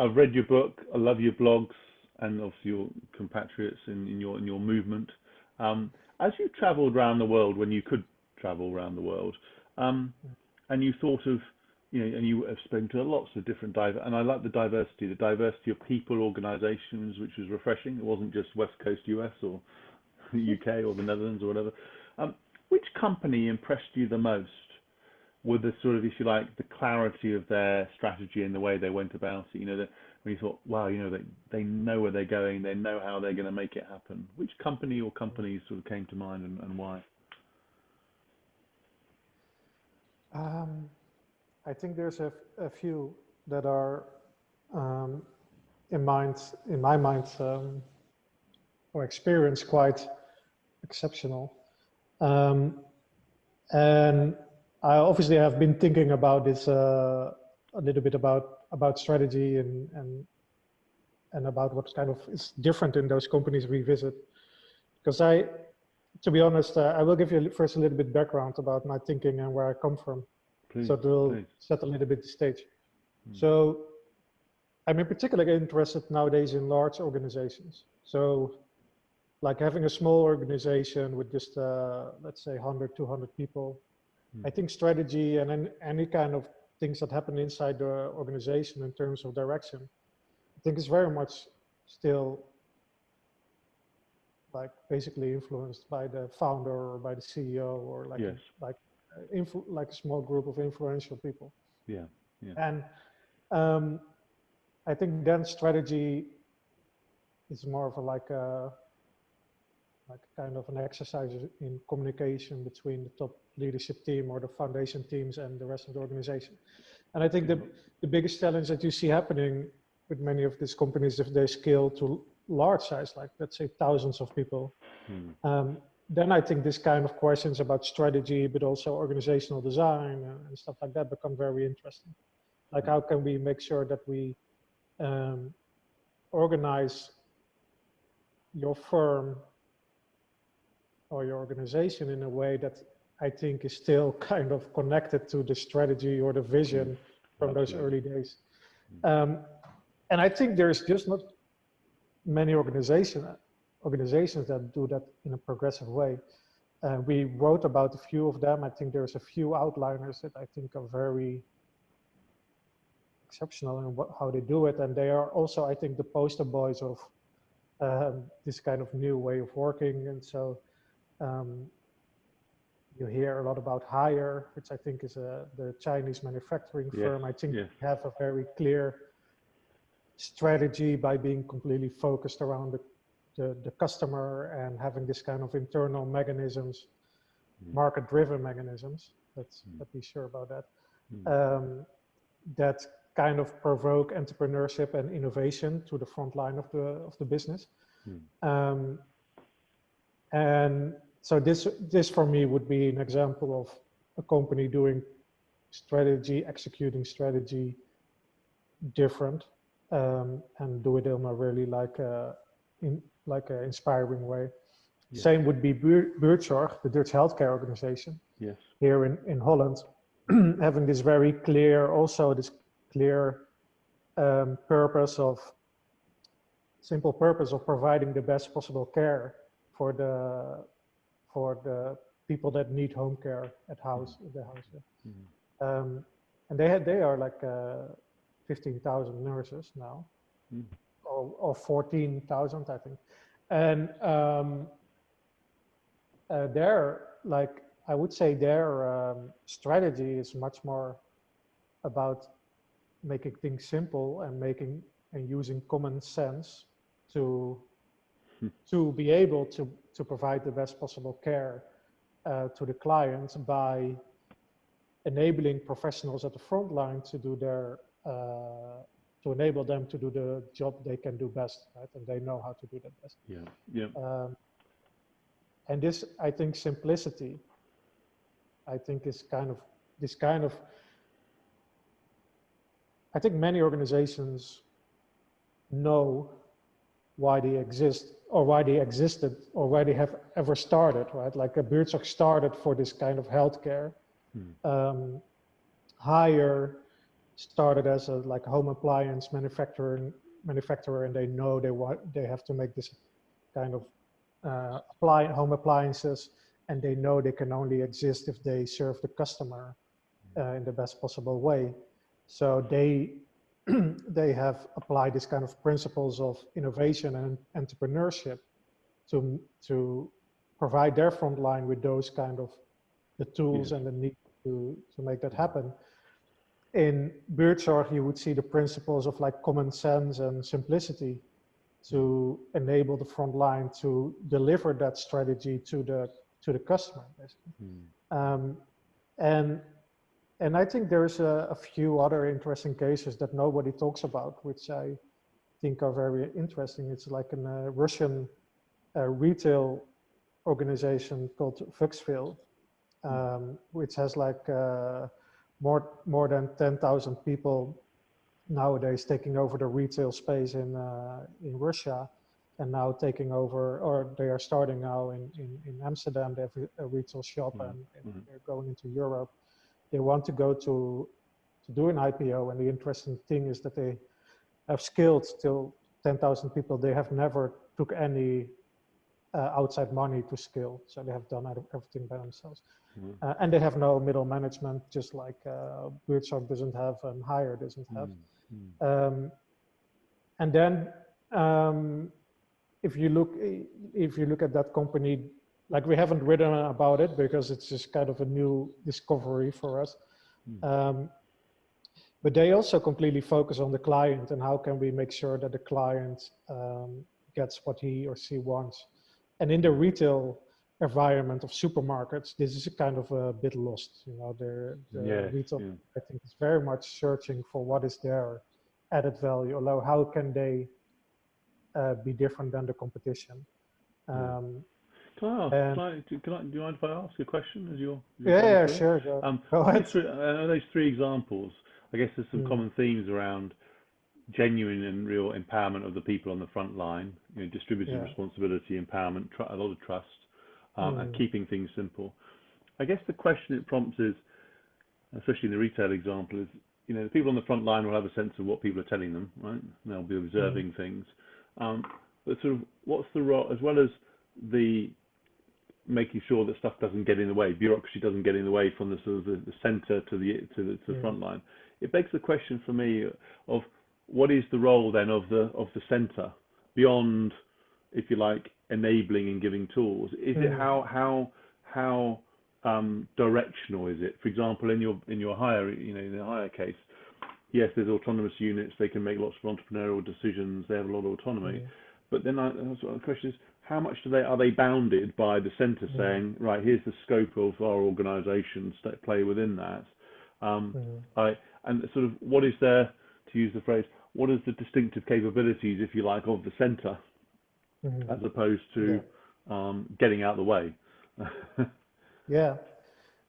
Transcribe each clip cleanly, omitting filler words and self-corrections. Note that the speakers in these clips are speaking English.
I've read your book. I love your blogs and obviously your compatriots in your movement. As you travelled around the world, when you could travel around the world, and you thought of, and you have spoken to lots of different and I like the diversity of people, organisations, which was refreshing. It wasn't just West Coast US or the UK or the Netherlands or whatever. Which company impressed you the most with the sort of, if you like, the clarity of their strategy and the way they went about it? When you thought, wow, they know where they're going, they know how they're going to make it happen. Which company or companies sort of came to mind and why? I think there's a few that are in my mind or experience quite exceptional. And I obviously have been thinking about this a little bit about strategy and about what kind of is different in those companies we visit. Because to be honest, I will give you first a little bit background about my thinking and where I come from. Please, so it will set a little bit the stage. So I'm in particular interested nowadays in large organizations. So like having a small organization with just, let's say 100, 200 people. I think strategy and any kind of things that happen inside the organization in terms of direction, I think is very much still like basically influenced by the founder or by the CEO or like like a small group of influential people. Yeah. And I think then strategy is more of like kind of an exercise in communication between the top leadership team or the foundation teams and the rest of the organization. And I think the biggest challenge that you see happening with many of these companies, if they scale to large size, like let's say thousands of people, then I think this kind of questions about strategy, but also organizational design and stuff like that become very interesting. Like how can we make sure that we organize your firm or your organization in a way that I think is still kind of connected to the strategy or the vision from those early days. And I think there's just not many organizations that do that in a progressive way. We wrote about a few of them. I think there's a few outliners that I think are very exceptional in how they do it. And they are also, I think, the poster boys of this kind of new way of working. And so you hear a lot about Haier, which I think is the Chinese manufacturing firm. I think they have a very clear strategy by being completely focused around the customer and having this kind of internal mechanisms, market-driven mechanisms. Let's be sure about that. That kind of provoke entrepreneurship and innovation to the front line of the business. And so this for me would be an example of a company doing strategy, executing strategy different, and do it in a really like an inspiring way. Same would be Buurtzorg, the Dutch healthcare organization here in Holland, having this very clear, also this clear simple purpose of providing the best possible care for the people that need home care at the house. And they are like 15,000 nurses now, or 14,000, I think. And I would say their strategy is much more about making things simple and using common sense to be able to provide the best possible care to the clients by enabling professionals at the front line to do to enable them to do the job they can do best, right? And they know how to do that best. And this, I think, simplicity, I think is I think many organizations know why they exist or why they existed or why they have ever started, right? Like a Buurtzorg started for this kind of healthcare. Haier started as a like home appliance manufacturer, and they know they have to make this kind of home appliances, and they know they can only exist if they serve the customer in the best possible way. So they they have applied this kind of principles of innovation and entrepreneurship to provide their front line with those kind of the tools and the need to make that happen. In Buurtzorg, you would see the principles of like common sense and simplicity to enable the front line to deliver that strategy to the customer, basically. And I think there's a few other interesting cases that nobody talks about, which I think are very interesting. It's like a Russian retail organization called Vuxville, which has like more than 10,000 people nowadays taking over the retail space in Russia, and now taking over, or they are starting now in Amsterdam. They have a retail shop, and they're going into Europe. They want to go to do an IPO, and the interesting thing is that they have scaled till 10,000 people. They have never took any outside money to scale, so they have done everything by themselves. And they have no middle management, just like Buurtzorg doesn't have and Hire doesn't have. And then if you look at that company, like we haven't written about it because it's just kind of a new discovery for us. But they also completely focus on the client and how can we make sure that the client gets what he or she wants. And in the retail environment of supermarkets, this is a kind of a bit lost. You know, the retail, I think, is very much searching for what is their added value, although how can they be different than the competition. Can I ask? Do you mind if I ask a question? As you're yeah, sure. Go ahead. Those three examples, I guess there's some common themes around genuine and real empowerment of the people on the front line, you know, distributed responsibility, empowerment, a lot of trust, and keeping things simple. I guess the question it prompts is, especially in the retail example, is, you know, the people on the front line will have a sense of what people are telling them, right? And they'll be observing things. But sort of, what's the role, as well as the making sure that stuff doesn't get in the way, bureaucracy doesn't get in the way from the sort of the center to the front line. It begs the question for me of what is the role then of the center beyond, if you like, enabling and giving tools? Is it how directional is it? For example, in your Hire, you know, in the Hire case, yes, there's autonomous units. They can make lots of entrepreneurial decisions. They have a lot of autonomy. But then the question is, how much are they bounded by the centre saying, right, here's the scope of our organisation, play within that? And sort of what is there, to use the phrase, what is the distinctive capabilities, if you like, of the centre, as opposed to getting out of the way?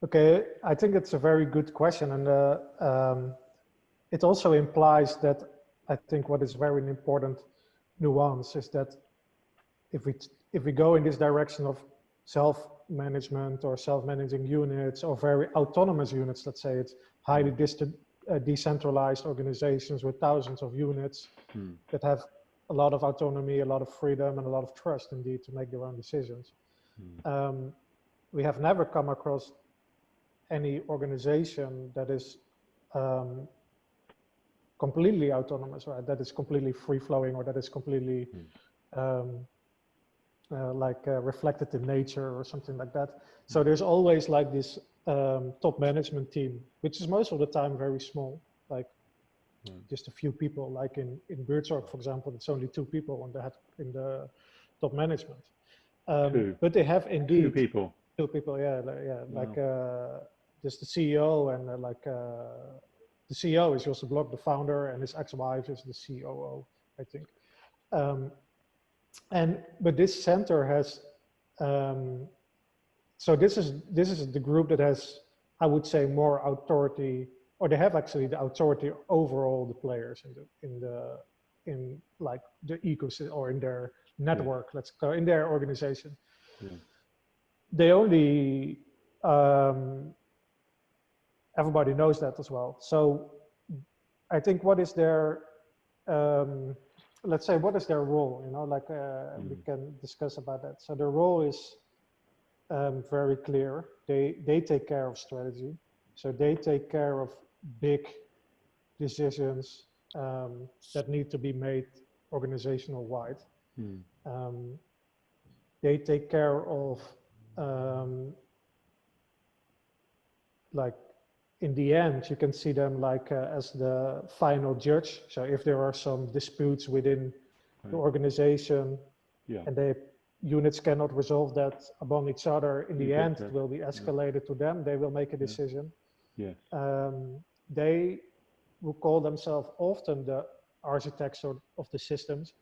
Okay, I think it's a very good question, and it also implies that I think what is very important nuance is that if we go in this direction of self-management or self-managing units or very autonomous units, let's say it's highly decentralized organizations with thousands of units that have a lot of autonomy, a lot of freedom, and a lot of trust indeed to make their own decisions. We have never come across any organization that is completely autonomous, right? That is completely free-flowing, or that is completely reflected in nature or something like that. So there's always like this top management team, which is most of the time very small, like just a few people. Like in Buurtzorg, for example, it's only 2 people in the top management. But they have indeed 2 people. 2 people, like just the CEO and the CEO is Joost Minnaar, the founder, and his ex-wife is the COO, I think. But this center has, so this is the group that has, I would say, more authority, or they have actually the authority over all the players in like the ecosystem or in their network. Let's go in their organization. They only everybody knows that as well. So I think what is their, let's say, what is their role? You know, like we can discuss about that. So their role is very clear. They take care of strategy. So they take care of big decisions that need to be made organizational wide. They take care of like in the end, you can see them like as the final judge. So if there are some disputes within the organization and the units cannot resolve that among each other, in the end, it will be escalated to them. They will make a decision. Yes. They will call themselves often the architects of the systems.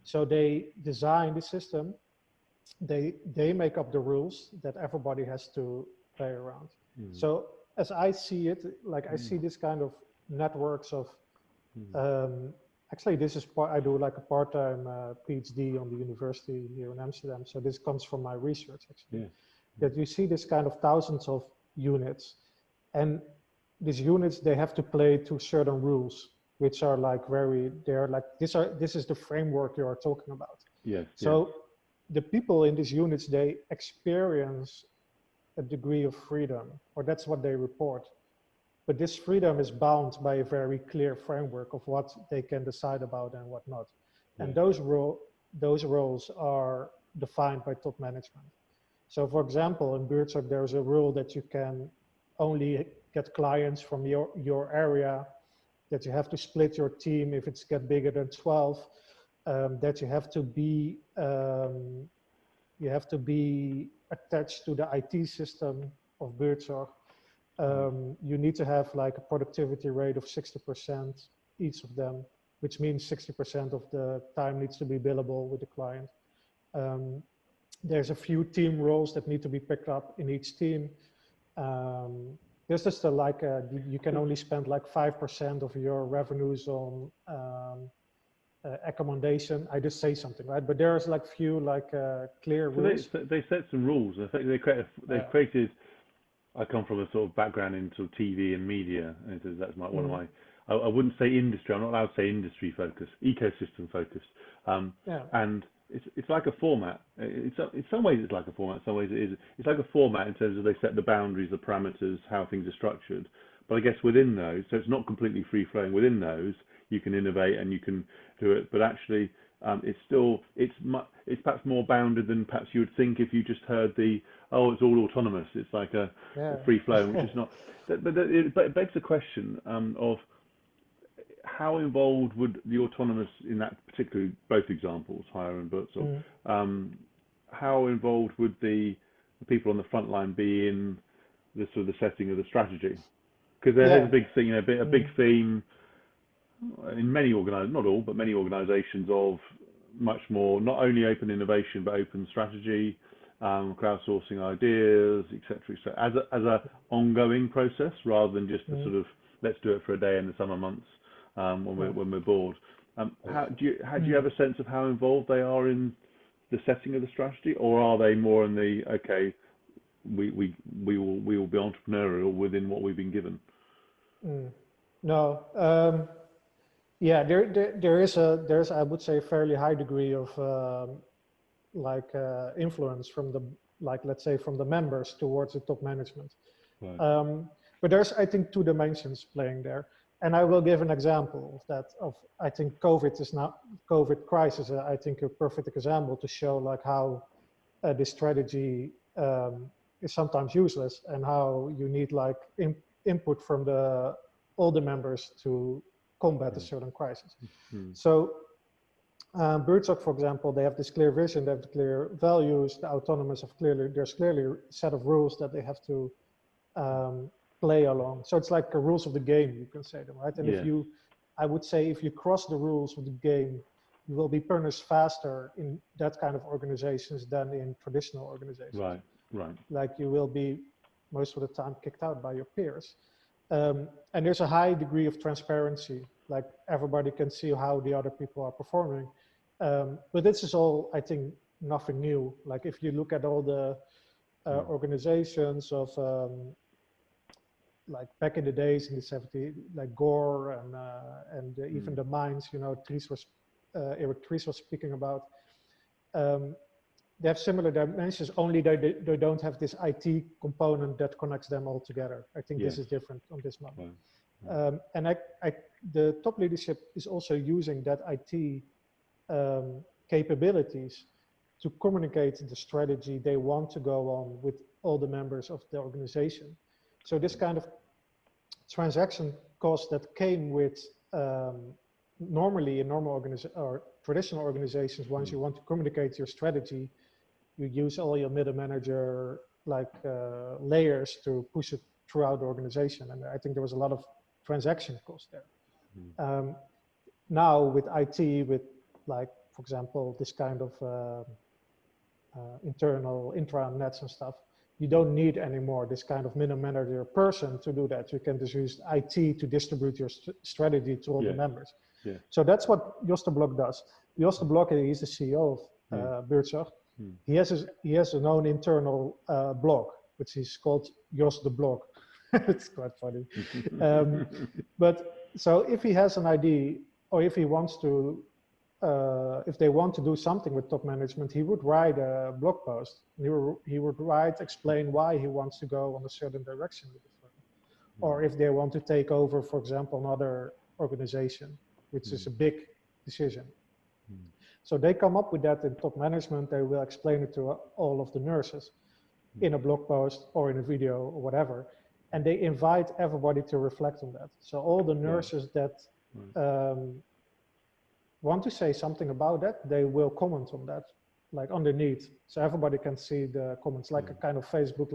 So they design the system. They make up the rules that everybody has to play around. So as I see it, like I see this kind of networks of, actually this is I do like a part-time PhD on the university here in Amsterdam. So this comes from my research actually, that you see this kind of thousands of units, and these units, they have to play to certain rules, which are like they're like, this is the framework you are talking about. Yes. So the people in these units, they experience a degree of freedom, or that's what they report. But this freedom is bound by a very clear framework of what they can decide about and what not. And those roles are defined by top management. So for example, in Buurtzorg, there's a rule that you can only get clients from your area, that you have to split your team if it's get bigger than 12, that you have to be attached to the IT system of Buurtzorg. You need to have like a productivity rate of 60% each of them, which means 60% of the time needs to be billable with the client. There's a few team roles that need to be picked up in each team. There's just you can only spend like 5% of your revenues on accommodation. I just say something, right? But there's like few clear rules. They set some rules. I think they've created. I come from a sort of background in sort of TV and media, and that's one of my. I wouldn't say industry. I'm not allowed to say industry focused, ecosystem focused. And it's like a format. In some ways it's like a format. In some ways it is. It's like a format in terms of they set the boundaries, the parameters, how things are structured. But I guess within those, so it's not completely free flowing. Within those, you can innovate and you can do it. But actually, it's perhaps more bounded than perhaps you would think if you just heard it's all autonomous. It's like a free flowing, which is not. But it begs the question of how involved would the autonomous in that particularly both examples, Hire and Buurtzorg, how involved would the people on the front line be in the sort of the setting of the strategy? Because there's a big thing, a big theme in many not all, but many organisations of much more not only open innovation but open strategy, crowdsourcing ideas, etc. As a ongoing process rather than just a sort of let's do it for a day in the summer months when we're bored. How do you have a sense of how involved they are in the setting of the strategy, or are they more in the we will be entrepreneurial within what we've been given? No. There's I would say a fairly high degree of influence from let's say from the members towards the top management. Right. But there's I think two dimensions playing there, and I will give an example of that. I think COVID crisis. I think a perfect example to show like how this strategy is sometimes useless and how you need like input from all the members to combat a certain crisis. So Buurtzorg, for example, they have this clear vision, they have the clear values, the autonomous there's clearly a set of rules that they have to play along. So it's like the rules of the game, you can say them, right? And I would say if you cross the rules of the game, you will be punished faster in that kind of organizations than in traditional organizations. Right. Like you will be most of the time kicked out by your peers. And there's a high degree of transparency, like everybody can see how the other people are performing. But this is all, I think, nothing new. Like if you look at all the organizations of like back in the days in the 70s, like Gore and even the mines, you know, Eric Tries was speaking about. They have similar dimensions, only they don't have this IT component that connects them all together. I think this is different on this one. And the top leadership is also using that IT capabilities to communicate the strategy they want to go on with all the members of the organization. So this kind of transaction cost that came with normally in normal or traditional organizations, once you want to communicate your strategy, you use all your middle manager layers to push it throughout the organization. And I think there was a lot of transaction cost there. Now with IT, with like, for example, this kind of internal intranets and stuff, you don't need anymore this kind of middle manager person to do that. You can just use IT to distribute your strategy to all the members. So that's what Joost does. Joost he's the CEO of Buurtzorg. He has his own internal blog, which is called Joost the Blog. It's quite funny. But so if he has an idea, or if he wants to, if they want to do something with top management, he would write a blog post. He would explain why he wants to go on a certain direction with the firm. Or if they want to take over, for example, another organization, which is a big decision. So they come up with that in top management. They will explain it to all of the nurses in a blog post or in a video or whatever. And they invite everybody to reflect on that. So all the nurses that want to say something about that, they will comment on that, like underneath. So everybody can see the comments, like a kind of Facebook,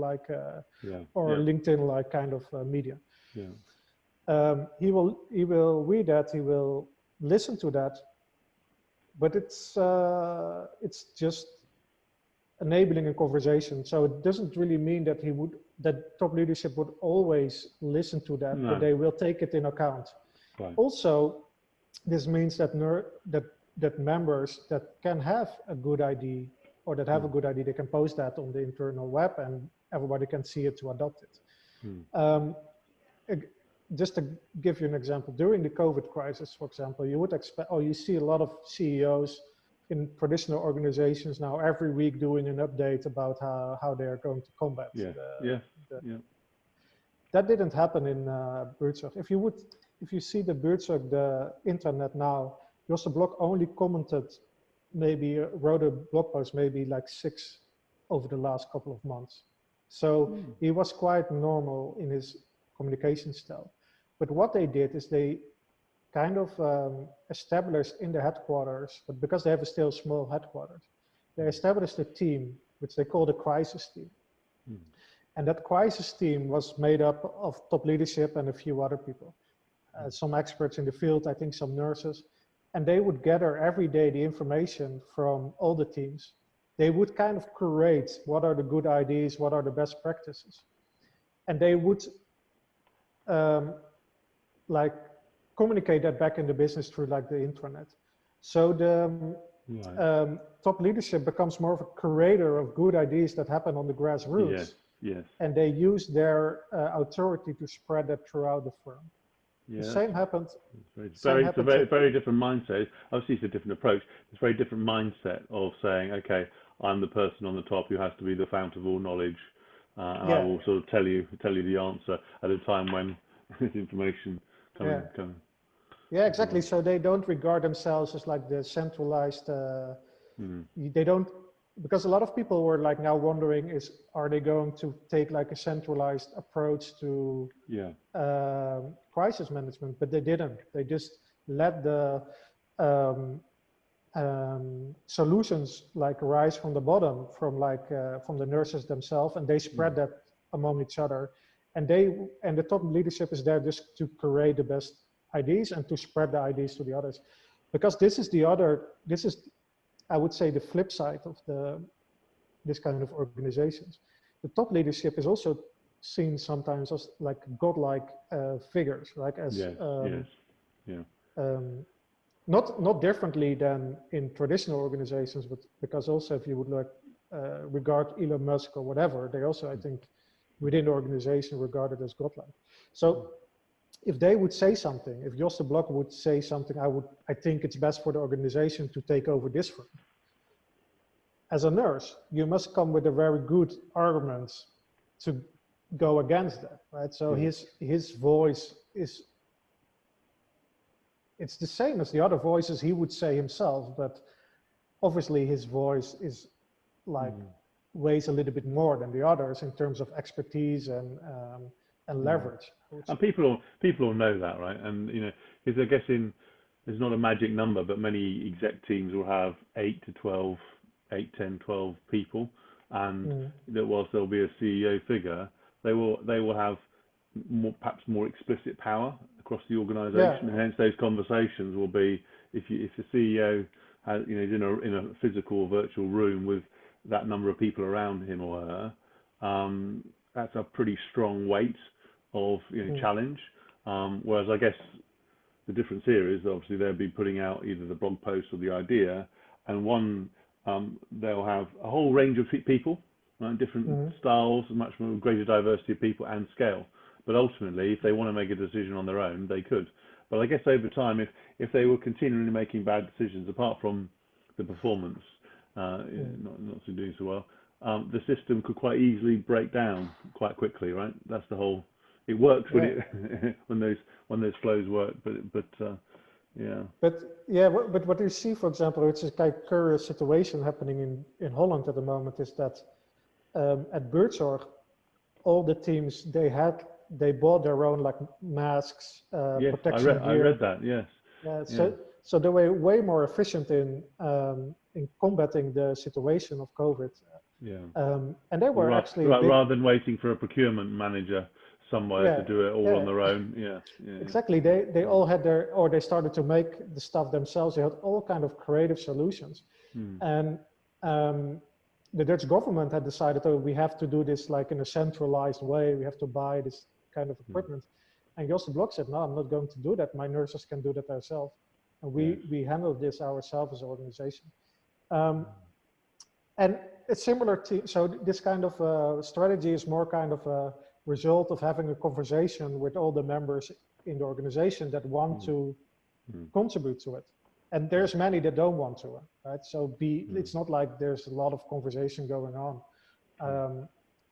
or LinkedIn, like kind of media. He will read that, he will listen to that, but it's just enabling a conversation. So it doesn't really mean that that top leadership would always listen to that, but they will take it in account. Also, this means that that members that can have a good idea, or that have a good idea, they can post that on the internal web and everybody can see it to adopt it. Just to give you an example, during the COVID crisis, for example, you would expect, you see a lot of CEOs in traditional organizations now every week doing an update about how they're going to combat. That didn't happen in Buurtzorg. If you see the Buurtzorg, the internet now, Joost only commented, wrote a blog post, maybe like 6 over the last couple of months. So he was quite normal in his communication style. But what they did is they kind of established in the headquarters, but because they have a still small headquarters, they established a team, which they call the crisis team. And that crisis team was made up of top leadership and a few other people. Some experts in the field, I think some nurses, and they would gather every day the information from all the teams. They would kind of curate what are the good ideas, what are the best practices. And they would communicate that back in the business through like the intranet. So the top leadership becomes more of a curator of good ideas that happen on the grassroots. And they use their authority to spread that throughout the firm. The same happened. It's a very different mindset. Obviously, it's a different approach. It's a very different mindset of saying, okay, I'm the person on the top who has to be the fount of all knowledge, and I will sort of tell you the answer at a time when this information coming. Yeah, exactly. So they don't regard themselves as like the centralized. They don't, because a lot of people were like now wondering are they going to take like a centralized approach to crisis management? But they didn't. They just let the solutions like rise from the bottom, from the nurses themselves, and they spread that among each other. And the top leadership is there just to create the best ideas and to spread the ideas to the others, because this is I would say the flip side of this kind of organizations. The top leadership is also seen sometimes as like godlike figures, like as not differently than in traditional organizations, but because also if you would regard Elon Musk or whatever, they also I think within the organization regarded as godlike. So if they would say something, if Joost Minnaar would say something, I think it's best for the organization to take over this firm. As a nurse, you must come with a very good arguments to go against that, right? So his voice is, it's the same as the other voices he would say himself, but obviously his voice is like weighs a little bit more than the others in terms of expertise and leverage. And people will know that, right? And you know, because they're guessing there's not a magic number, but many exec teams will have 8 to 12, 8, 10, 12 people, and that whilst there'll be a CEO figure, they will have perhaps more explicit power across the organisation, and hence those conversations will be if the CEO has, you know, is in a physical or virtual room with that number of people around him or her, that's a pretty strong weight of, you know, challenge. Whereas I guess the difference here is obviously they'll be putting out either the blog post or the idea, and they'll have a whole range of people, right? Different styles, much more greater diversity of people and scale. But ultimately, if they want to make a decision on their own, they could. But I guess over time, if they were continually making bad decisions, apart from the performance, not to do so well, the system could quite easily break down quite quickly, right? That's the whole. It works when it when those flows work, but yeah. But what you see, for example, which is a kind of curious situation happening in Holland at the moment, is that at Buurtzorg, all the teams they bought their own like masks, protection gear. I read that. Yes. So they were way more efficient in combating the situation of COVID. And they were rather than waiting for a procurement manager somewhere to do it all on their own. Exactly. They all had they started to make the stuff themselves. They had all kind of creative solutions. And the Dutch government had decided, oh, we have to do this like in a centralized way. We have to buy this kind of equipment. And Joost Minnaar said, no, I'm not going to do that. My nurses can do that themselves. And we handle this ourselves as an organization. And it's similar to, so this kind of strategy is more kind of a result of having a conversation with all the members in the organization that want to contribute to it. And there's many that don't want to, right? So it's not like there's a lot of conversation going on.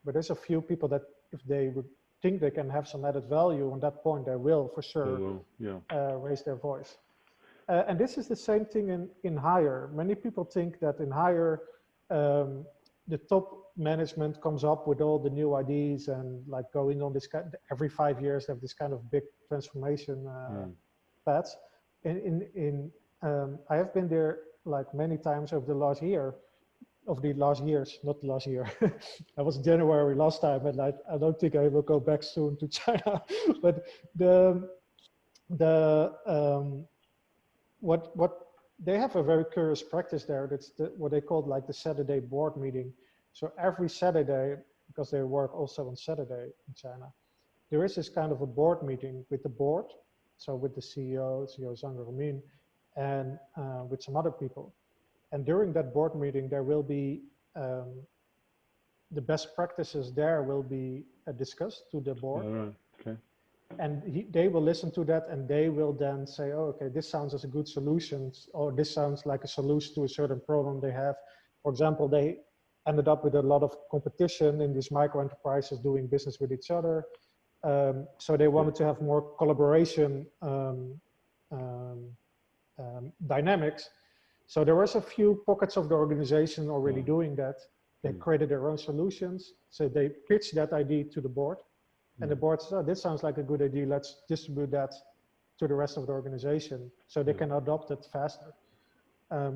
But there's a few people that if they would think they can have some added value on that point, they will for sure raise their voice. And this is the same thing in hire. Many people think that in hire, the top management comes up with all the new ideas and like going on this kind, every 5 years they have this kind of big transformation paths. I have been there like many times over the last years, not last year. I was in January last time, and I don't think I will go back soon to China. But what they have a very curious practice there. That's what they call like the Saturday board meeting. So every Saturday, because they work also on Saturday in China, there is this kind of a board meeting with the board. So with the CEO Zhang Ramin, and with some other people. And during that board meeting, there will be the best practices there will be discussed to the board. All right. Okay. And they will listen to that, and they will then say, oh, okay, this sounds as a good solution, or this sounds like a solution to a certain problem they have. For example, they ended up with a lot of competition in these micro enterprises doing business with each other. So they wanted to have more collaboration dynamics. So there was a few pockets of the organization already doing that. They created their own solutions. So they pitched that idea to the board. And the board said, oh, this sounds like a good idea. Let's distribute that to the rest of the organization so they can adopt it faster.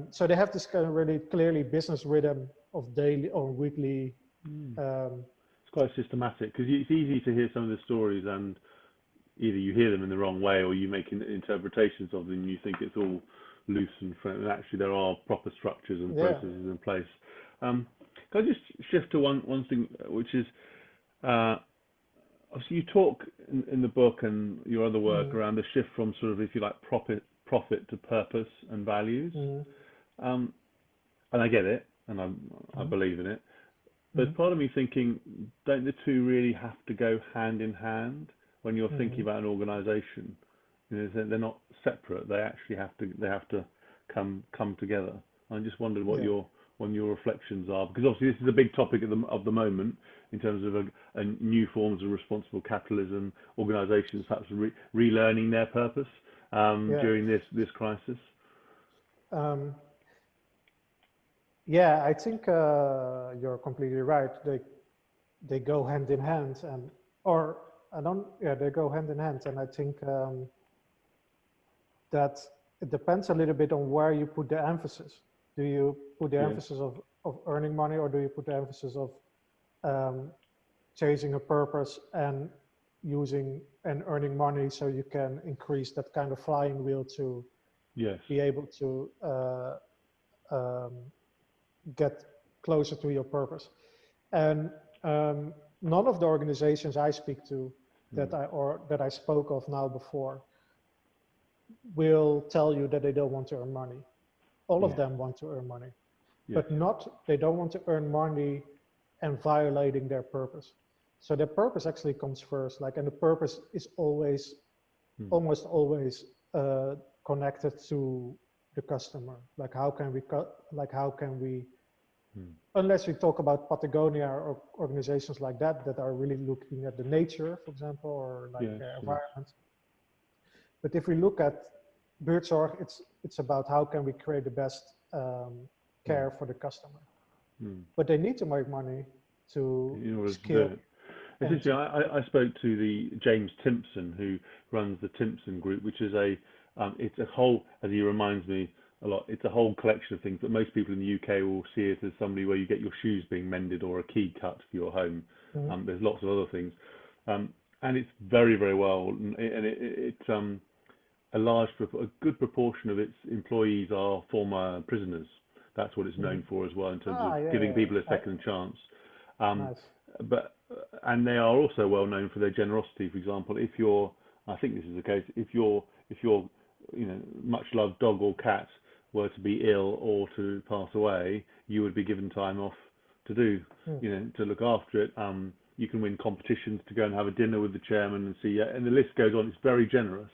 So they have this kind of really clearly business rhythm of daily or weekly. It's quite systematic, because it's easy to hear some of the stories and either you hear them in the wrong way or you make interpretations of them and you think it's all loose and friendly. And actually there are proper structures and processes in place. Can I just shift to one thing, which is, obviously you talk in the book and your other work around the shift from sort of, if you like, profit to purpose and values. And I get it, and I believe in it. But there's part of me thinking, don't the two really have to go hand in hand when you're thinking about an organisation? You know, they're not separate. They actually have to come together. I just wondered what Yeah. your reflections are, because obviously this is a big topic of the moment in terms of a new forms of responsible capitalism, organisations perhaps relearning their purpose Yeah. during this crisis. Um, yeah, I think you're completely right. They go hand in hand, and or I don't. Yeah, they go hand in hand, and I think that it depends a little bit on where you put the emphasis. Do you put the Yes. emphasis of earning money, or do you put the emphasis of chasing a purpose and using and earning money so you can increase that kind of flying wheel to Yes. be able to um, get closer to your purpose? And none of the organizations I speak to that I spoke of now before will tell you that they don't want to earn money. All of them want to earn money, but they don't want to earn money and violating their purpose. So their purpose actually comes first, and the purpose is almost always connected to the customer. How can we, unless we talk about Patagonia or organizations like that are really looking at the nature, for example, or environment. But if we look at Buurtzorg, it's about how can we create the best care for the customer. But they need to make money to scale. Essentially, I spoke to the James Timpson, who runs the Timpson Group, which is it's a whole, as he reminds me a lot, it's a whole collection of things that most people in the UK will see it as somebody where you get your shoes being mended or a key cut for your home. There's lots of other things, and it's very, very well, and it's a good proportion of its employees are former prisoners. That's what it's known for as well, in terms of giving people a second chance. Nice. And they are also well known for their generosity. For example, I think this is the case, if your much loved dog or cat were to be ill or to pass away, you would be given time off to to look after it. You can win competitions to go and have a dinner with the chairman and see, and the list goes on. It's very generous.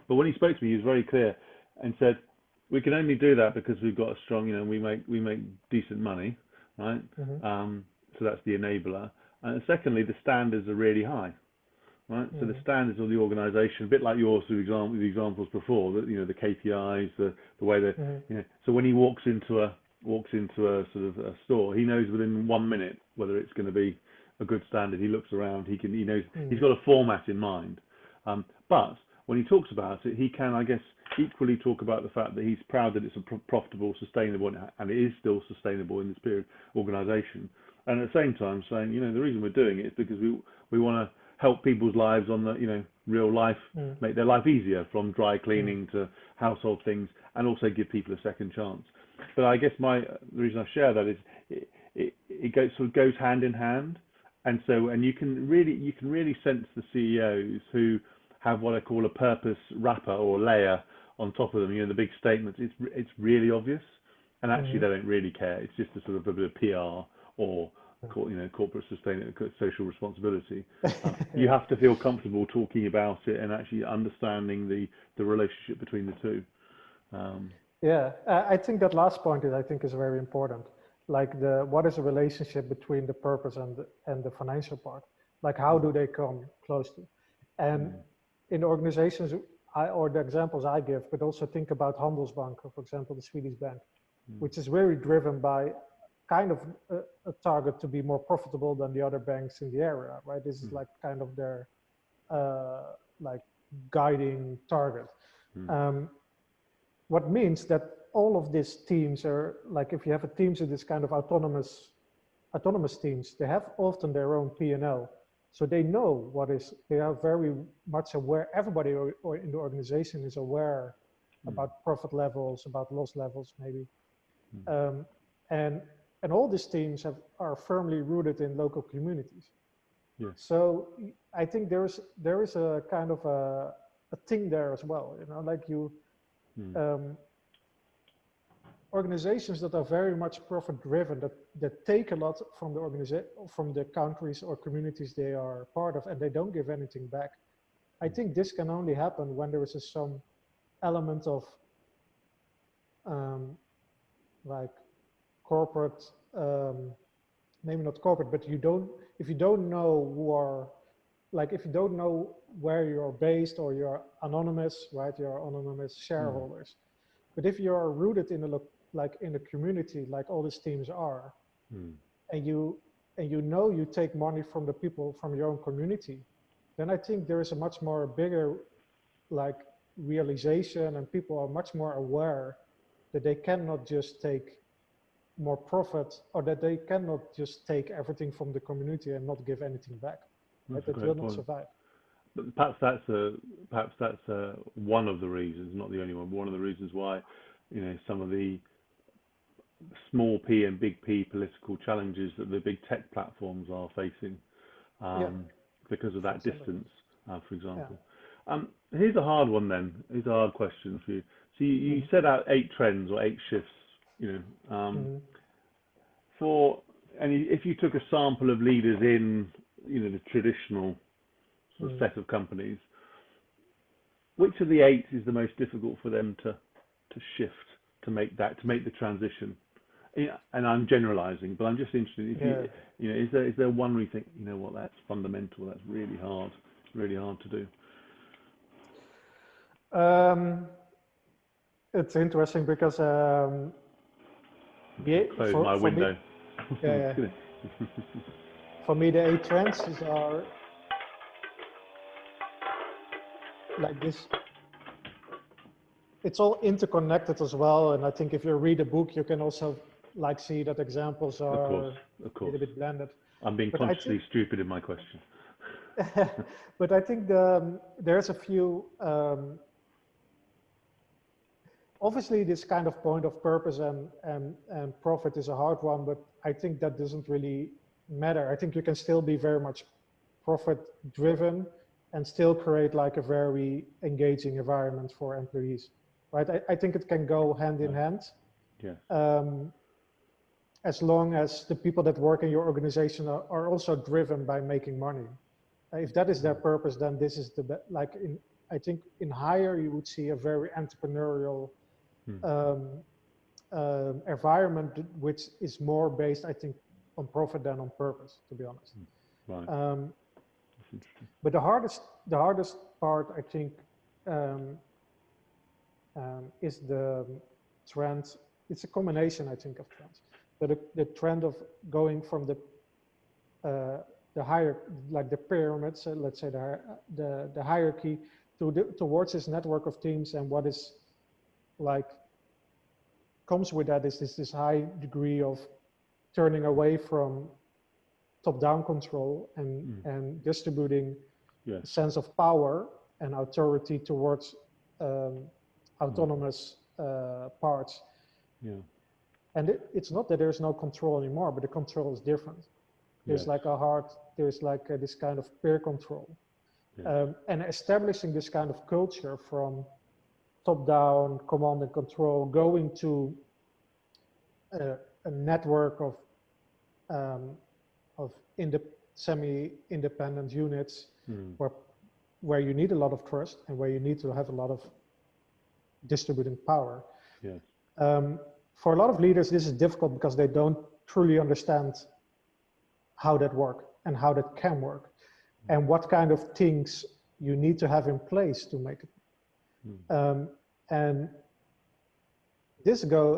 But when he spoke to me, he was very clear and said, we can only do that because we've got a strong, we make decent money, right? So that's the enabler. And secondly, the standards are really high, right? So the standards of the organisation, a bit like yours, the examples before, that the KPIs, the way that So when he walks into a sort of a store, he knows within 1 minute whether it's going to be a good standard. He looks around, he knows he's got a format in mind. But when he talks about it, he can, I guess, equally talk about the fact that he's proud that it's a profitable, sustainable, and it is still sustainable in this period organisation. And at the same time saying, the reason we're doing it is because we want to help people's lives on the, real life, make their life easier, from dry cleaning to household things, and also give people a second chance. But I guess the reason I share that is it goes hand in hand. And so, and you can really sense the CEOs who have what I call a purpose wrapper or layer on top of them. The big statements. It's really obvious, and actually they don't really care. It's just a sort of a bit of PR or corporate social responsibility. You have to feel comfortable talking about it and actually understanding the relationship between the two. I think that last point is very important. What is the relationship between the purpose and the financial part? How do they come close to? And in organizations, or the examples I give, but also think about Handelsbanken, for example, the Swedish bank, which is very driven by kind of a target to be more profitable than the other banks in the area, right? This is kind of their guiding target. What means that all of these teams are if you have a teams of this kind of autonomous teams, they have often their own P&L. So they know they are very much aware, everybody or in the organization is aware about profit levels, about loss levels maybe. And all these teams are firmly rooted in local communities. Yes. So I think there is a kind of a thing there as well, organizations that are very much profit driven, that take a lot from from the countries or communities they are part of, and they don't give anything back. I think this can only happen when there is some element of like corporate, maybe not corporate, but if you don't know who are, like if you don't know where you're based or you're anonymous, right? You're anonymous shareholders. But if you are rooted in a community, like all these teams are, and you know you take money from the people from your own community, then I think there is a much more bigger like realization, and people are much more aware that they cannot just take more profit, or that they cannot just take everything from the community and not give anything back. Right? That will not survive. But perhaps that's one of the reasons, not the only one, but one of the reasons why, you know, some of the small p and big P political challenges that the big tech platforms are facing, because of that distance, for example. Here's a hard one then. Here's a hard question for you. So you set out 8 trends or 8 shifts, you know, and if you took a sample of leaders in, you know, the traditional sort of set of companies, which of the 8 is the most difficult for them to shift, to make the transition? Yeah, and I'm generalizing, but I'm just interested. If you know, is there one where you think, you know what, that's fundamental, that's really hard to do? It's interesting because close my window. For me, the 8 trends are like this. It's all interconnected as well, and I think if you read a book, you can also like see that examples are a little bit blended. I'm being consciously stupid in my question. But I think there's a few. Obviously, this kind of point of purpose and profit is a hard one, but I think that doesn't really matter. I think you can still be very much profit driven and still create like a very engaging environment for employees, right? I think it can go hand in hand. As long as the people that work in your organization are also driven by making money. If that is their purpose, then this is I think in hire you would see a very entrepreneurial environment, which is more based, I think, on profit than on purpose, to be honest. Right. But the hardest part, I think, is the trend. It's a combination, I think, of trends. But the trend of going from the higher, like the pyramids, let's say the hierarchy, towards this network of teams, and what is like comes with that is this high degree of turning away from top-down control and distributing a sense of power and authority towards autonomous parts. And it's not that there's no control anymore, but the control is different. There's like this kind of peer control. And establishing this kind of culture from top-down command and control, going to a network of semi-independent units where you need a lot of trust and where you need to have a lot of distributing power. For a lot of leaders, this is difficult because they don't truly understand how that works and how that can work, and what kind of things you need to have in place to make it. And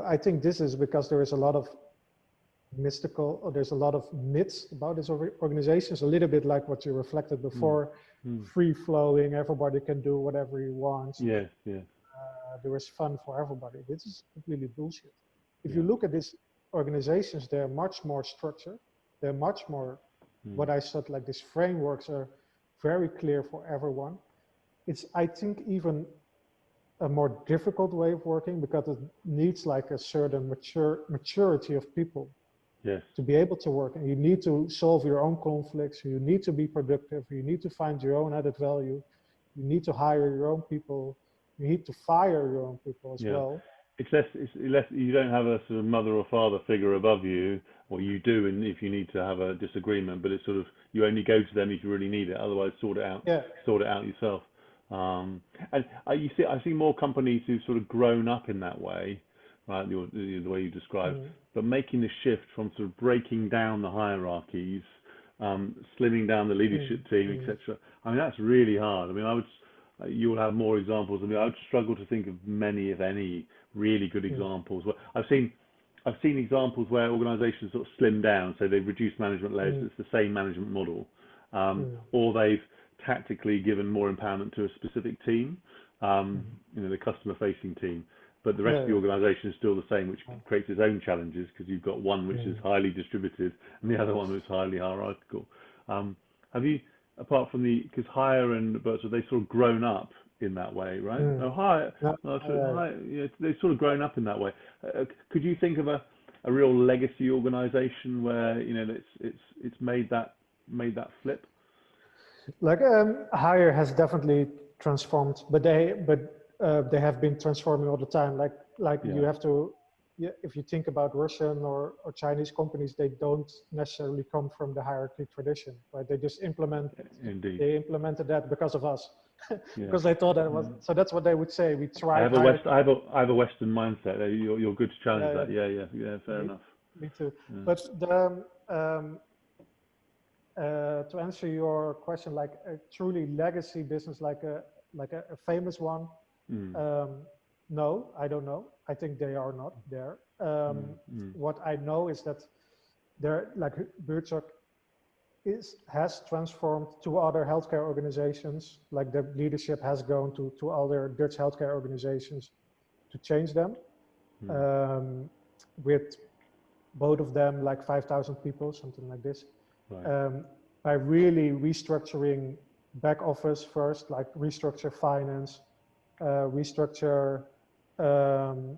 I think this is because there is a lot of there's a lot of myths about these organizations, a little bit like what you reflected before, free flowing, everybody can do whatever he wants. There is fun for everybody. This is completely bullshit. If you look at these organizations, they're much more structured. They're much more, what I said, like these frameworks are very clear for everyone. It's, I think, even a more difficult way of working because it needs like a certain maturity of people to be able to work. And you need to solve your own conflicts. You need to be productive. You need to find your own added value. You need to hire your own people. You need to fire your own people as well. it's less, you don't have a sort of mother or father figure above you, or you do, and if you need to have a disagreement, but it's sort of, you only go to them if you really need it, otherwise Yeah. sort it out yourself. And I see more companies who've sort of grown up in that way, right, the way you described, Mm, but making the shift from sort of breaking down the hierarchies, slimming down the mm, leadership team, mm, etc. I mean, that's really hard. I mean, you'll have more examples. I mean, I would struggle to think of many, if any, really good mm, examples. I've seen examples where organisations sort of slim down, so they've reduced management layers. mm, It's the same management model, mm, or they've tactically given more empowerment to a specific team, mm. the customer-facing team. But the rest Yeah, of the yeah. organisation is still the same, which Yeah. creates its own challenges because you've got one which is Mm. highly distributed and the other one which is highly hierarchical. Have you, apart from because Hire and Buurtzorg, they've sort of grown up in that way, right? Mm. Oh, Hire, No, no, uh, Hire, yeah, they've sort of grown up in that way. Could you think of a real legacy organisation where it's made that flip? like Hire has definitely transformed, but they have been transforming all the time. Like you Yeah, have to, yeah, if you think about Russian or Chinese companies, they don't necessarily come from the hierarchy tradition, right? indeed. They implemented that because of us, Yeah. because they thought that was, Yeah. so that's what they would say. We I tried have a West. hierarchy. I have a Western mindset. You're good to challenge Yeah, yeah, that. Yeah, yeah, yeah. Fair me, enough. me too. Yeah. But to answer your question, like a truly legacy business, like a famous one, Mm, um, no, I don't know. I think they are not there. mm, mm. What I know is that there, like Buurtzorg has transformed to other healthcare organizations. Like the leadership has gone to other Dutch healthcare organizations to change them. Mm. Um, with both of them like 5,000 people, something like this. Right. Um, by really restructuring back office first, like restructure finance, restructure um,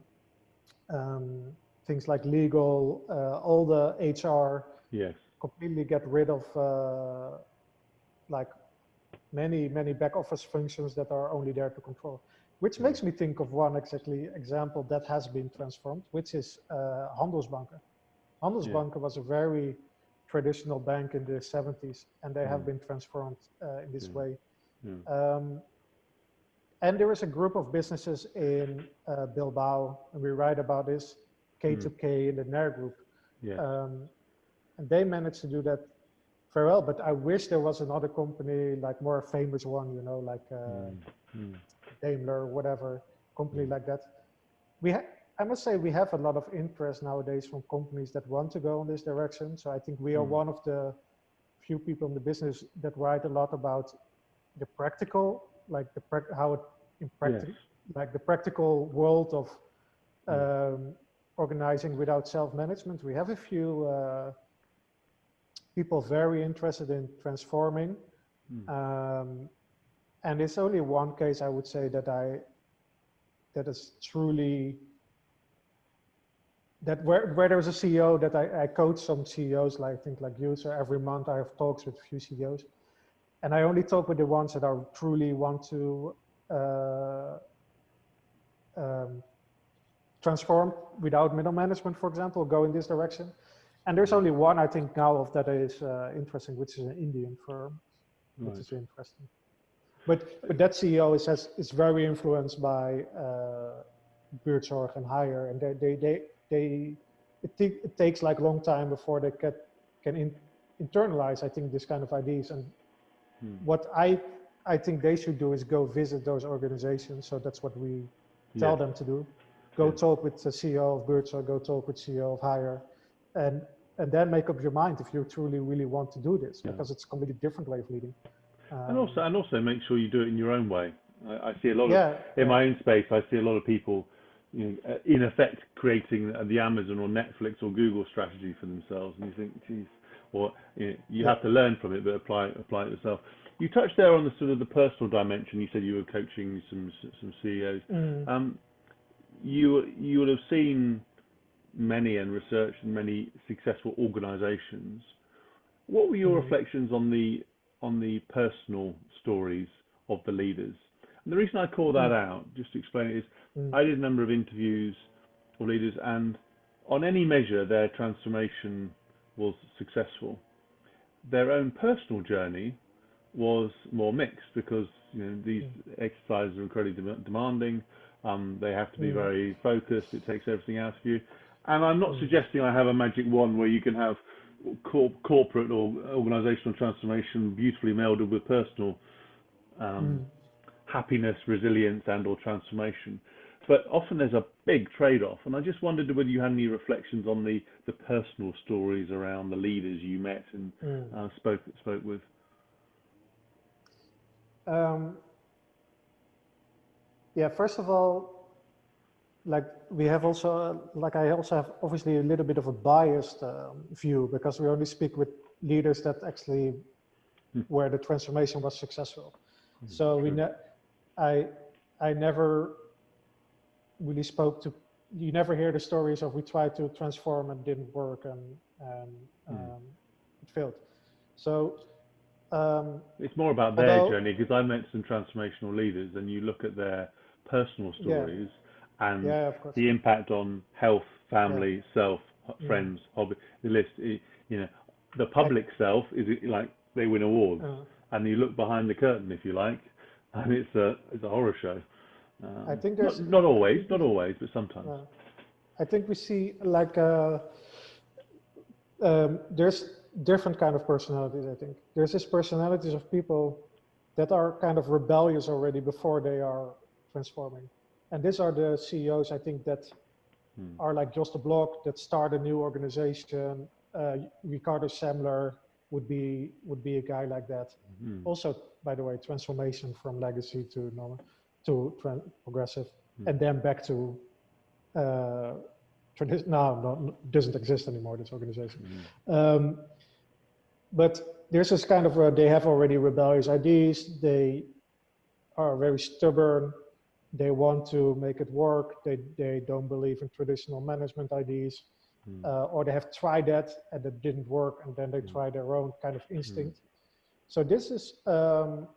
um, things like legal, all the HR, Yes. completely get rid of like many back office functions that are only there to control. Which Yeah. makes me think of one example that has been transformed, which is Handelsbanken. Yeah. Handelsbanken was a very traditional bank in the 70s, and they have Mm. been transformed in this Yeah. way. Yeah. Um, and there is a group of businesses in Bilbao, and we write about this, Mm. K2K in the Nair group. Yes. Um, and they managed to do that very well, but I wish there was another company, like more famous one, like Mm. Mm. Daimler, whatever, company Mm. like that. I must say we have a lot of interest nowadays from companies that want to go in this direction. So I think we are Mm. one of the few people in the business that write a lot about the practical, like how it in Yes. like the practical world of Yeah. organizing without self-management. We have a few people very interested in transforming, Mm. and it's only one case I would say that is truly that where there's a CEO that I coach some CEOs, like I think like you. So every month I have talks with a few CEOs, and I only talk with the ones that are truly want to um, transform without middle management, for example, go in this direction. And there's Mm. only one I think now of that is interesting, which is an Indian firm, which Right. is interesting. But that CEO is very influenced by Buurtzorg and Hire, and it takes like a long time before they can internalize, I think, this kind of ideas. And Mm. what I think they should do is go visit those organizations. So that's what we tell Yes. them to do. Go Yes. talk with the CEO of Buurtzorg, go talk with CEO of Hire, and then make up your mind if you truly really want to do this, Yeah. because it's a completely different way of leading. And also make sure you do it in your own way. I see a lot of, Yeah, in yeah, my own space, I see a lot of people, in effect creating the Amazon or Netflix or Google strategy for themselves, and you think, geez, or you yeah. have to learn from it, but apply it yourself. You touched there on the sort of the personal dimension. You said you were coaching some CEOs. Mm, You would have seen many and researched many successful organisations. What were your mm, reflections on the personal stories of the leaders? And the reason I call that mm, out, just to explain it, is mm, I did a number of interviews of leaders, and on any measure, their transformation was successful. Their own personal journey was more mixed because these exercises are incredibly demanding. They have to be very focused. It takes everything out of you. And I'm not suggesting I have a magic wand where you can have corporate or organizational transformation beautifully melded with personal happiness, resilience, and/or transformation. But often there's a big trade-off, and I just wondered whether you had any reflections on the personal stories around the leaders you met and spoke with. Yeah, first of all, like we have also, like I also have obviously a little bit of a biased view because we only speak with leaders that actually where the transformation was successful. So I never really spoke to, you never hear the stories of we tried to transform and didn't work and it failed. So it's more about their journey, because I met some transformational leaders and you look at their personal stories and the impact on health, family, self, friends, hobby, the list, the public self is like they win awards and you look behind the curtain, if you like, and it's a horror show. I think there's not always, but sometimes. I think we see like there's different kind of personalities. I think there's this personalities of people that are kind of rebellious already before they are transforming, and these are the CEOs I think that are like Joost Minnaar that start a new organization. Ricardo Semler would be a guy like that. Also, by the way, transformation from legacy to normal to progressive, and then back to tradition. No, doesn't exist anymore, this organization. But there's this kind of they have already rebellious ideas. They are very stubborn. They want to make it work. They don't believe in traditional management ideas, or they have tried that and it didn't work, and then they try their own kind of instinct. So this is a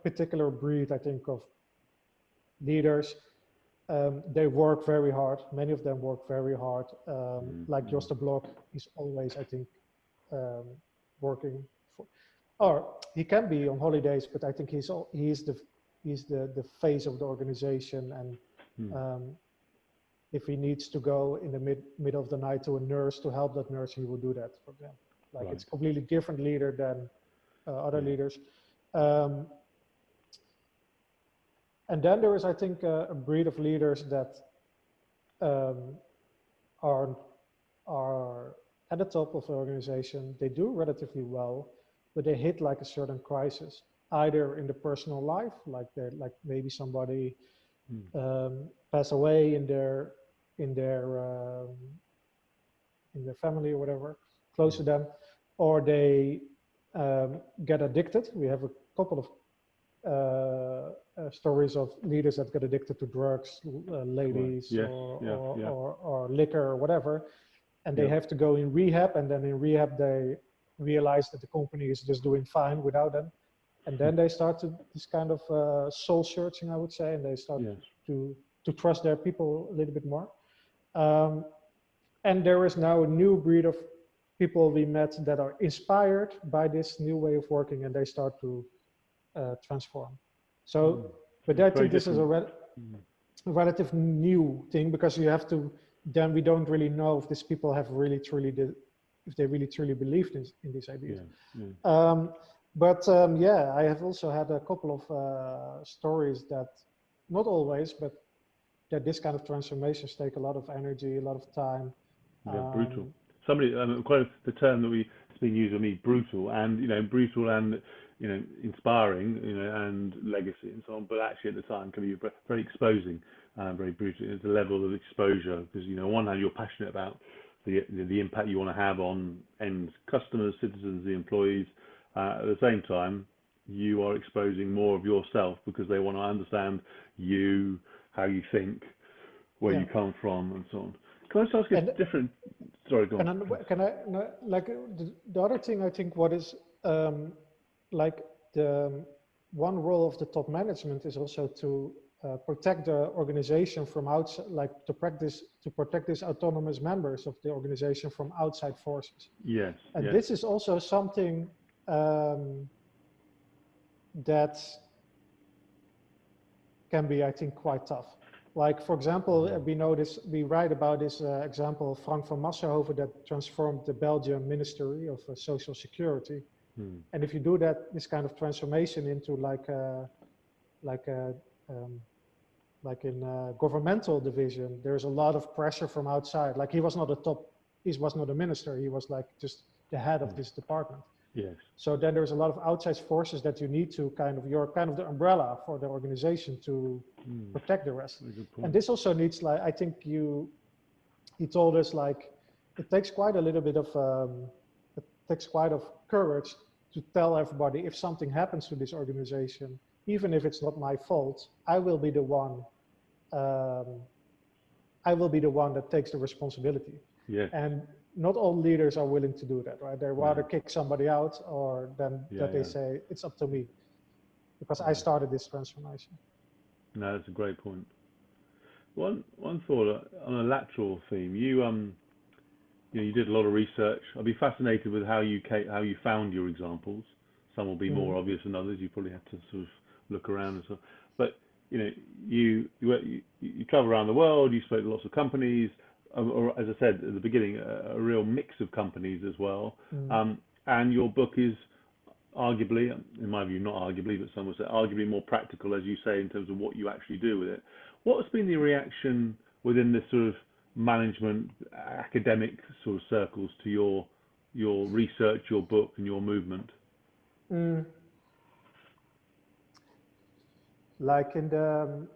particular breed, I think, of leaders. They work very hard. Many of them work very hard. Like Joost Minnaar is always, I think, working for, or he can be on holidays, but I think he's the face of the organization, and if he needs to go in the middle of the night to a nurse to help that nurse, he will do that, for example. Like it's a completely different leader than other leaders. And then there is, I think, a breed of leaders that are at the top of the organization. They do relatively well, but they hit like a certain crisis, either in the personal life, like maybe somebody pass away in their family or whatever, close to them, or they get addicted. We have a couple of stories of leaders that get addicted to drugs, ladies, or liquor or whatever, and they have to go in rehab, and then in rehab they realize that the company is just doing fine without them, and then they start this kind of soul searching, I would say, and they start to trust their people a little bit more. And there is now a new breed of people we met that are inspired by this new way of working, and they start to transform. So, but I think this is a relative new thing, because you have to, then we don't really know if these people have really truly if they really truly believed in these ideas. Yeah, I have also had a couple of stories that, not always, but that this kind of transformations take a lot of energy, a lot of time. Brutal. Somebody, quite the term that it's been used on me, brutal, and brutal and inspiring, and legacy and so on. But actually, at the time, can be very exposing, very brutal. It's a level of exposure because on one hand, you're passionate about the impact you want to have on end customers, citizens, the employees. At the same time, you are exposing more of yourself because they want to understand you, how you think, where you come from, and so on. Can I just ask a different? Sorry, go on. Can I like the other thing? I think what is like the one role of the top management is also to protect the organization from outside, like to protect these autonomous members of the organization from outside forces. Yes. And Yes. this is also something that can be, I think, quite tough. Like, for example, we write about this example of Frank van Massenhoven that transformed the Belgian Ministry of Social Security. And if you do that, this kind of transformation into like in a governmental division, there's a lot of pressure from outside. Like he was not a minister, he was like just the head of this department. Yes. So then there's a lot of outside forces that you need to you're kind of the umbrella for the organization to protect the rest. And this also needs, like, I think he told us, like, it takes quite a little bit of, courage to tell everybody, if something happens to this organization, even if it's not my fault, I will be the one that takes the responsibility. Yes. And not all leaders are willing to do that, right? They rather kick somebody out, or they say, it's up to me, because I started this transformation. No, that's a great point. One thought on a lateral theme. You did a lot of research. I'd be fascinated with how you found your examples. Some will be more obvious than others. You probably have to sort of look around and stuff. But you travel around the world. You spoke to lots of companies. Or, as I said at the beginning, a real mix of companies as well. And your book is arguably, in my view, not arguably, but some would say arguably more practical, as you say, in terms of what you actually do with it. What has been the reaction within this sort of management, academic sort of circles to your research, your book, and your movement? Like in the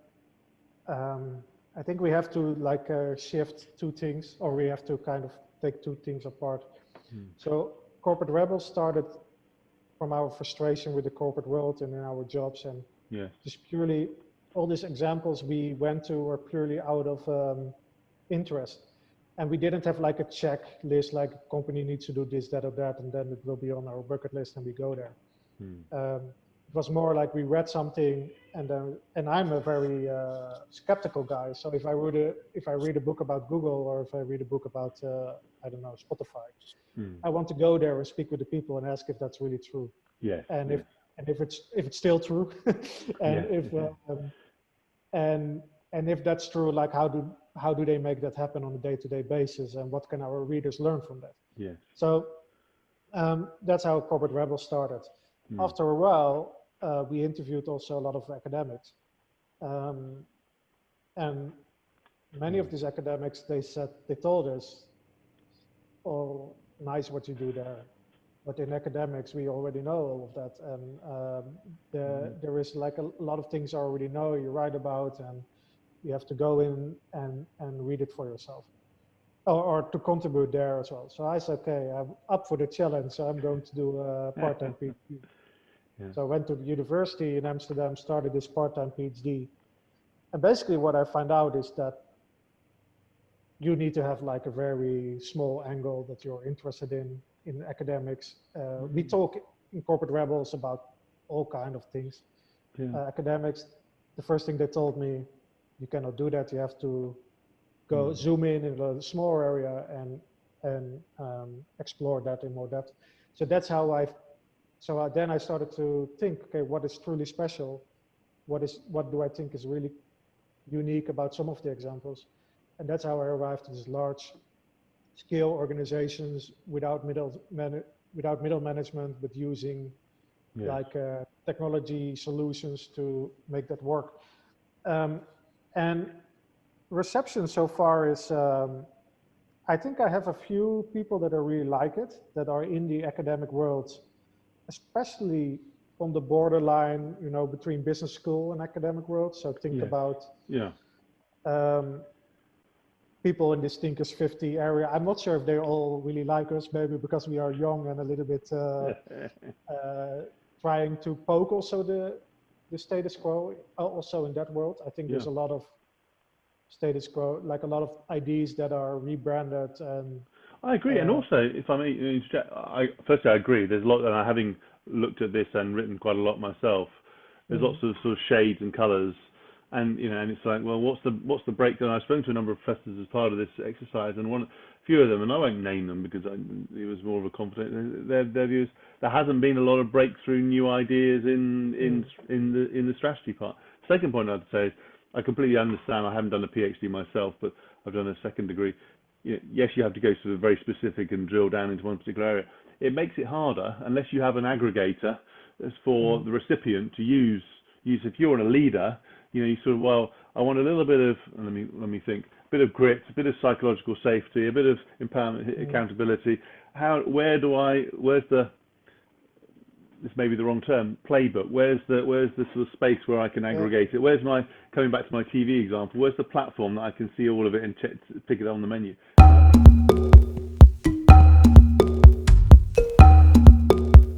I think we have to shift two things, or we have to kind of take two things apart. So Corporate Rebels started from our frustration with the corporate world and in our jobs, and just purely all these examples we went to were purely out of interest. And we didn't have like a checklist, like a company needs to do this, that, or that, and then it will be on our bucket list and we go there. It was more like we read something, and I'm a very skeptical guy. So if I read a book about Google, or if I read a book about I don't know, Spotify, I want to go there and speak with the people and ask if that's really true. Yes. And if it's still true, and if that's true, like how do they make that happen on a day-to-day basis, and what can our readers learn from that? Yes. So that's how Corporate Rebels started. After a while, we interviewed also a lot of academics, and many of these academics, they told us, "Oh, nice what you do there, but in academics we already know all of that, and there is like a lot of things I already know you write about, and you have to go in and read it for yourself, or to contribute there as well." So I said, "Okay, I'm up for the challenge, so I'm going to do a part-time PhD." So I went to the university in Amsterdam, started this part-time PhD. And basically what I found out is that you need to have like a very small angle that you're interested in academics. We talk in Corporate Rebels about all kinds of things. Academics, the first thing they told me, you cannot do that. You have to go zoom in a smaller area and explore that in more depth. So that's how then I started to think, okay, what is truly special? What do I think is really unique about some of the examples? And that's how I arrived at these large scale organizations without middle management, but using like technology solutions to make that work. And reception so far is, I think I have a few people that are really like it, that are in the academic world, especially on the borderline, between business school and academic world. So think about people in this Thinkers 50 area. I'm not sure if they all really like us, maybe because we are young and a little bit trying to poke also the status quo also in that world. I think there's a lot of status quo, like a lot of ideas that are rebranded. And I agree. And also, if I may interject, firstly, I agree. There's a lot, and having looked at this and written quite a lot myself, there's lots of sort of shades and colors And and it's like, well, what's the breakdown? I've spoken to a number of professors as part of this exercise, and a few of them, and I won't name them because it was more of a confident. Their views, there hasn't been a lot of breakthrough new ideas in the strategy part. Second point I'd say is I completely understand. I haven't done a PhD myself, but I've done a second degree. Yes, you have to go sort of very specific and drill down into one particular area. It makes it harder unless you have an aggregator as for the recipient to use. If you're a leader, you sort of, well, I want a little bit of, let me think, a bit of grit, a bit of psychological safety, a bit of empowerment, accountability. Where's the, this may be the wrong term, playbook? Where's the sort of space where I can aggregate it? Where's coming back to my TV example, where's the platform that I can see all of it and pick it on the menu?